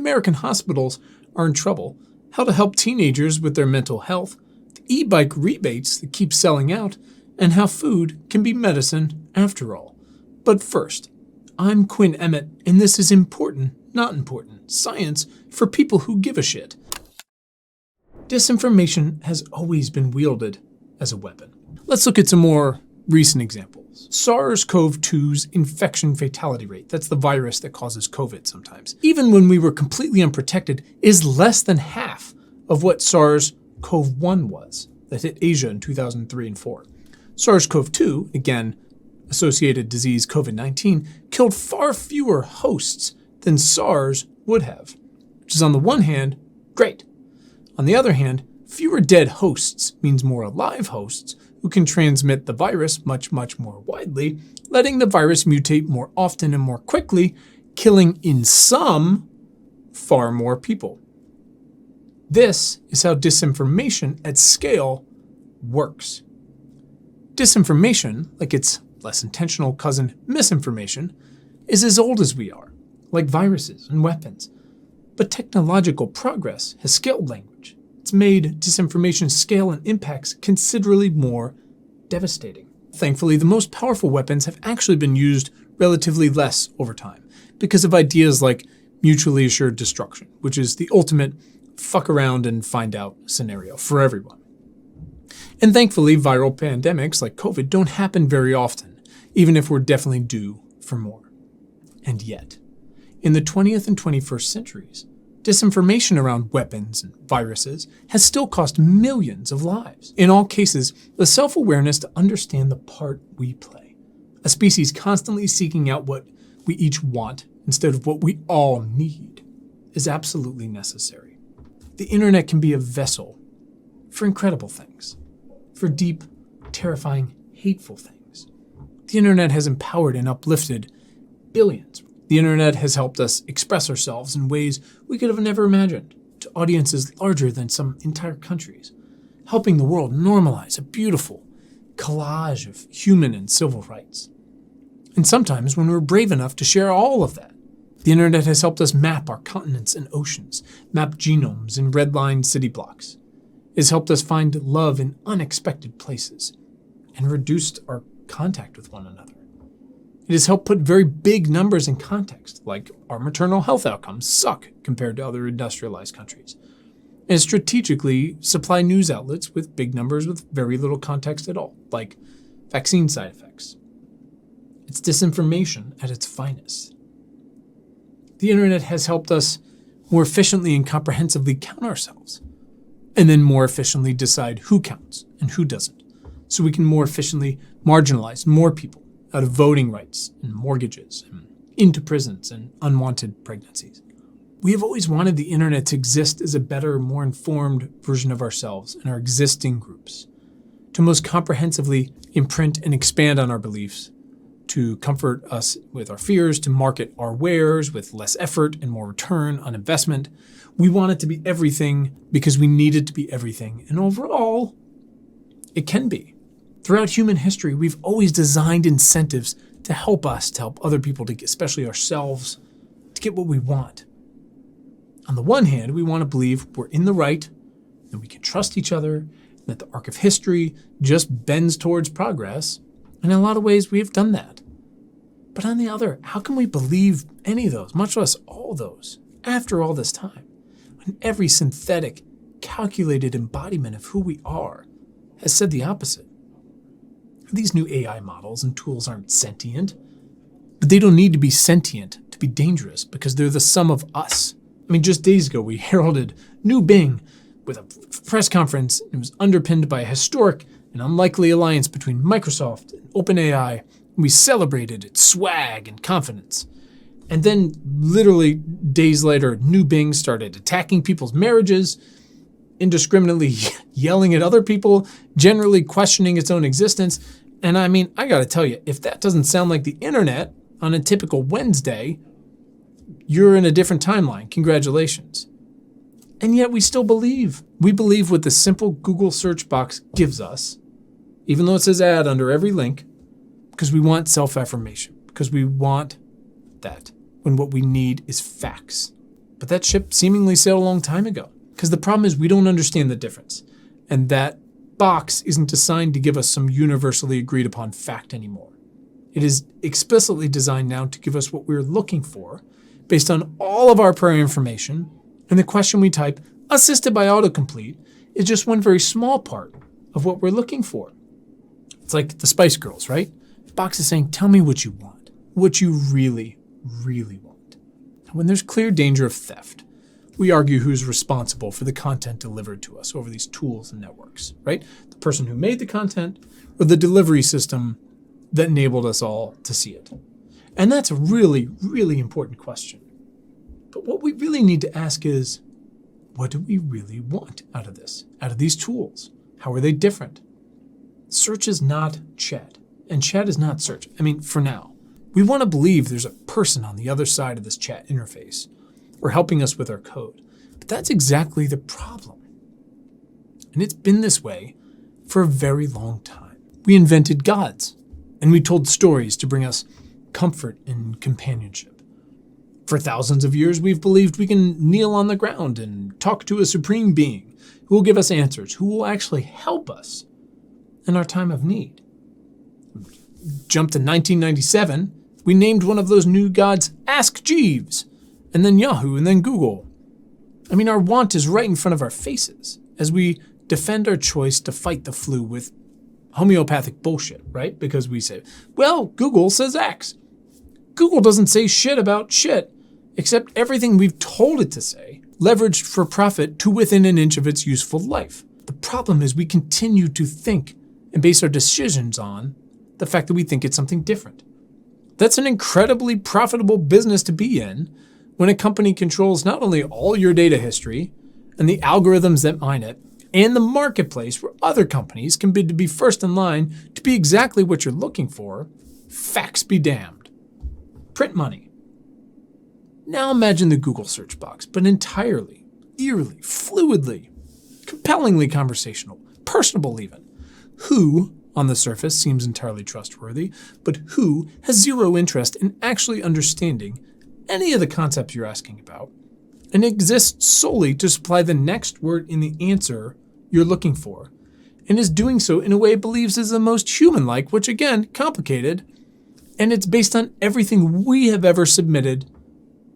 American hospitals are in trouble, how to help teenagers with their mental health, the e-bike rebates that keep selling out, and how food can be medicine after all. But first, I'm Quinn Emmett, and this is Important, Not Important Science for People Who Give a Shit. Disinformation has always been wielded as a weapon. Let's look at some more recent examples. SARS-CoV-2's infection fatality rate, that's the virus that causes COVID sometimes, even when we were completely unprotected, is less than half of what SARS-CoV-1 was that hit Asia in 2003 and 4. SARS-CoV-2, again, associated disease COVID-19, killed far fewer hosts than SARS would have, which is on the one hand, great. On the other hand, fewer dead hosts means more alive hosts who can transmit the virus much more widely, letting the virus mutate more often and more quickly, killing in some far more people. This is how disinformation at scale works. Disinformation, like its less intentional cousin misinformation, is as old as we are, like viruses and weapons. But technological progress has scaled language. It's made disinformation's scale and impacts considerably more devastating. Thankfully, the most powerful weapons have actually been used relatively less over time because of ideas like mutually assured destruction, which is the ultimate fuck around and find out scenario for everyone. And thankfully, viral pandemics like COVID don't happen very often, even if we're definitely due for more. And yet, in the 20th and 21st centuries, disinformation around weapons and viruses has still cost millions of lives. In all cases, the self-awareness to understand the part we play, a species constantly seeking out what we each want instead of what we all need, is absolutely necessary. The internet can be a vessel for incredible things, for deep, terrifying, hateful things. The internet has empowered and uplifted billions. The internet has helped us express ourselves in ways we could have never imagined, to audiences larger than some entire countries, helping the world normalize a beautiful collage of human and civil rights. And sometimes when we're brave enough to share all of that, the internet has helped us map our continents and oceans, map genomes in red-lined city blocks. It has helped us find love in unexpected places and reduced our contact with one another. It has helped put very big numbers in context, like our maternal health outcomes suck compared to other industrialized countries, and strategically supply news outlets with big numbers with very little context at all, like vaccine side effects. It's disinformation at its finest. The internet has helped us more efficiently and comprehensively count ourselves, and then more efficiently decide who counts and who doesn't, so we can more efficiently marginalize more people out of voting rights and mortgages and into prisons and unwanted pregnancies. We have always wanted the internet to exist as a better, more informed version of ourselves and our existing groups, to most comprehensively imprint and expand on our beliefs, to comfort us with our fears, to market our wares with less effort and more return on investment. We want it to be everything because we need it to be everything, and overall, it can be. Throughout human history, we've always designed incentives to help us, to help other people, to get, especially ourselves, to get what we want. On the one hand, we want to believe we're in the right, that we can trust each other, and that the arc of history just bends towards progress. And in a lot of ways, we have done that. But on the other, how can we believe any of those, much less all those, after all this time, when every synthetic, calculated embodiment of who we are has said the opposite? These new AI models and tools aren't sentient, but they don't need to be sentient to be dangerous because they're the sum of us. I mean, just days ago, we heralded new Bing with a press conference. It was underpinned by a historic and unlikely alliance between Microsoft and OpenAI. And we celebrated its swag and confidence. And then, literally days later, new Bing started attacking people's marriages, indiscriminately yelling at other people, generally questioning its own existence. And I mean, I gotta tell you, if that doesn't sound like the internet on a typical Wednesday, you're in a different timeline. Congratulations. And yet we still believe. We believe what the simple Google search box gives us, even though it says ad under every link, because we want self-affirmation, because we want that, when what we need is facts. But that ship seemingly sailed a long time ago. Because the problem is we don't understand the difference. And that box isn't designed to give us some universally agreed upon fact anymore. It is explicitly designed now to give us what we're looking for based on all of our prior information, and the question we type, assisted by autocomplete, is just one very small part of what we're looking for. It's like the Spice Girls, right? The box is saying, tell me what you want, what you really, really want. When there's clear danger of theft, we argue who's responsible for the content delivered to us over these tools and networks, right? The person who made the content or the delivery system that enabled us all to see it. And that's a really, really important question. But what we really need to ask is, what do we really want out of this, out of these tools? How are they different? Search is not chat, and chat is not search. I mean, for now. We want to believe there's a person on the other side of this chat interface or helping us with our code. But that's exactly the problem. And it's been this way for a very long time. We invented gods, and we told stories to bring us comfort and companionship. For thousands of years, we've believed we can kneel on the ground and talk to a supreme being who will give us answers, who will actually help us in our time of need. Jump to 1997, we named one of those new gods Ask Jeeves, and then Yahoo, and then Google. I mean, our want is right in front of our faces as we defend our choice to fight the flu with homeopathic bullshit, right? Because we say, well, Google says X. Google doesn't say shit about shit, except everything we've told it to say, leveraged for profit to within an inch of its useful life. The problem is we continue to think and base our decisions on the fact that we think it's something different. That's an incredibly profitable business to be in when a company controls not only all your data history and the algorithms that mine it, and the marketplace where other companies can bid to be first in line to be exactly what you're looking for. Facts be damned. Print money. Now imagine the Google search box, but entirely, eerily, fluidly, compellingly conversational, personable even. Who, on the surface, seems entirely trustworthy, but who has zero interest in actually understanding any of the concepts you're asking about, and exists solely to supply the next word in the answer you're looking for, and is doing so in a way it believes is the most human-like, which again, complicated, and it's based on everything we have ever submitted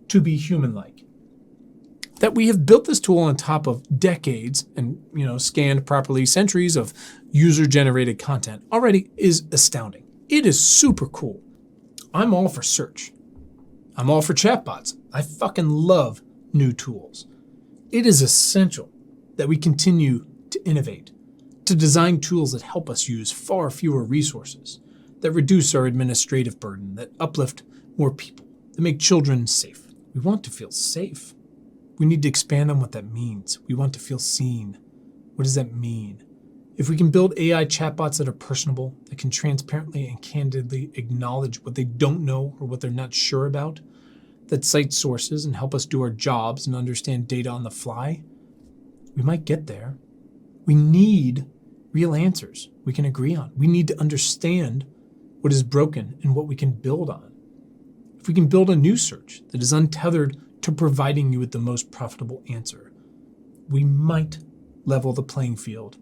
to be human-like. That we have built this tool on top of decades and, scanned properly centuries of user-generated content already is astounding. It is super cool. I'm all for search. I'm all for chatbots. I fucking love new tools. It is essential that we continue to innovate, to design tools that help us use far fewer resources, that reduce our administrative burden, that uplift more people, that make children safe. We want to feel safe. We need to expand on what that means. We want to feel seen. What does that mean? If we can build AI chatbots that are personable, that can transparently and candidly acknowledge what they don't know or what they're not sure about, that cite sources and help us do our jobs and understand data on the fly, we might get there. We need real answers we can agree on. We need to understand what is broken and what we can build on. If we can build a new search that is untethered to providing you with the most profitable answer, we might level the playing field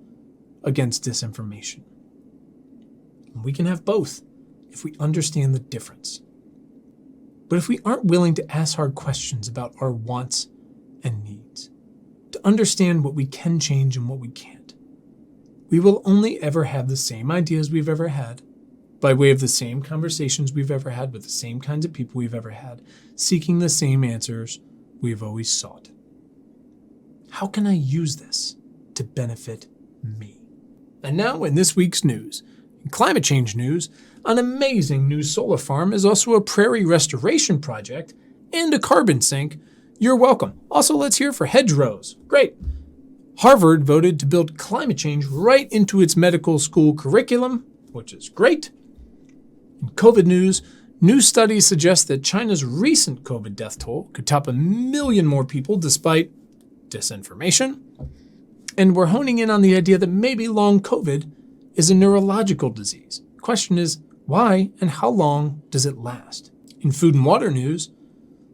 against disinformation. And we can have both if we understand the difference. But if we aren't willing to ask hard questions about our wants and needs, to understand what we can change and what we can't, we will only ever have the same ideas we've ever had, by way of the same conversations we've ever had with the same kinds of people we've ever had, seeking the same answers we've always sought. How can I use this to benefit me? And now in this week's news, in climate change news, an amazing new solar farm is also a prairie restoration project and a carbon sink. You're welcome. Also, let's hear for hedgerows. Great. Harvard voted to build climate change right into its medical school curriculum, which is great. In COVID news, new studies suggest that China's recent COVID death toll could top 1 million more people despite disinformation. And we're honing in on the idea that maybe long COVID is a neurological disease. The question is, why and how long does it last? In food and water news,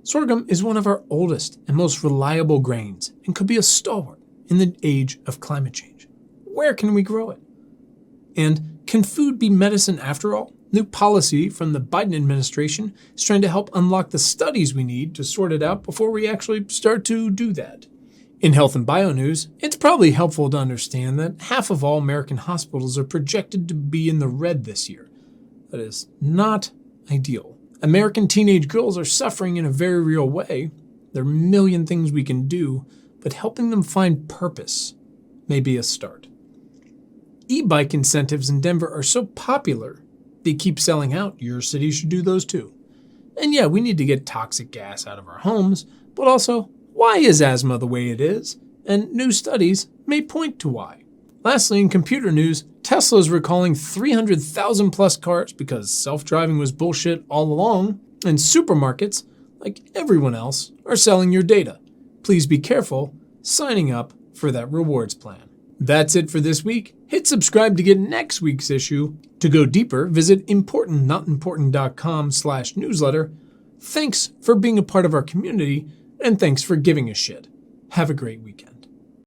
Sorghum is one of our oldest and most reliable grains and could be a stalwart in the age of climate change. Where can we grow it? And can food be medicine after all? New policy from the Biden administration is trying to help unlock the studies we need to sort it out before we actually start to do that. In health and bio news, it's probably helpful to understand that half of all American hospitals are projected to be in the red this year. That is not ideal. American teenage girls are suffering in a very real way. There are a million things we can do, but helping them find purpose may be a start. E-bike incentives in Denver are so popular, they keep selling out. Your city should do those too. And yeah, we need to get toxic gas out of our homes, but also, why is asthma the way it is? And new studies may point to why. Lastly, in computer news, Tesla is recalling 300,000 plus cars because self-driving was bullshit all along, and supermarkets, like everyone else, are selling your data. Please be careful signing up for that rewards plan. That's it for this week. Hit subscribe to get next week's issue. To go deeper, visit importantnotimportant.com/newsletter. Thanks for being a part of our community, and thanks for giving a shit. Have a great weekend.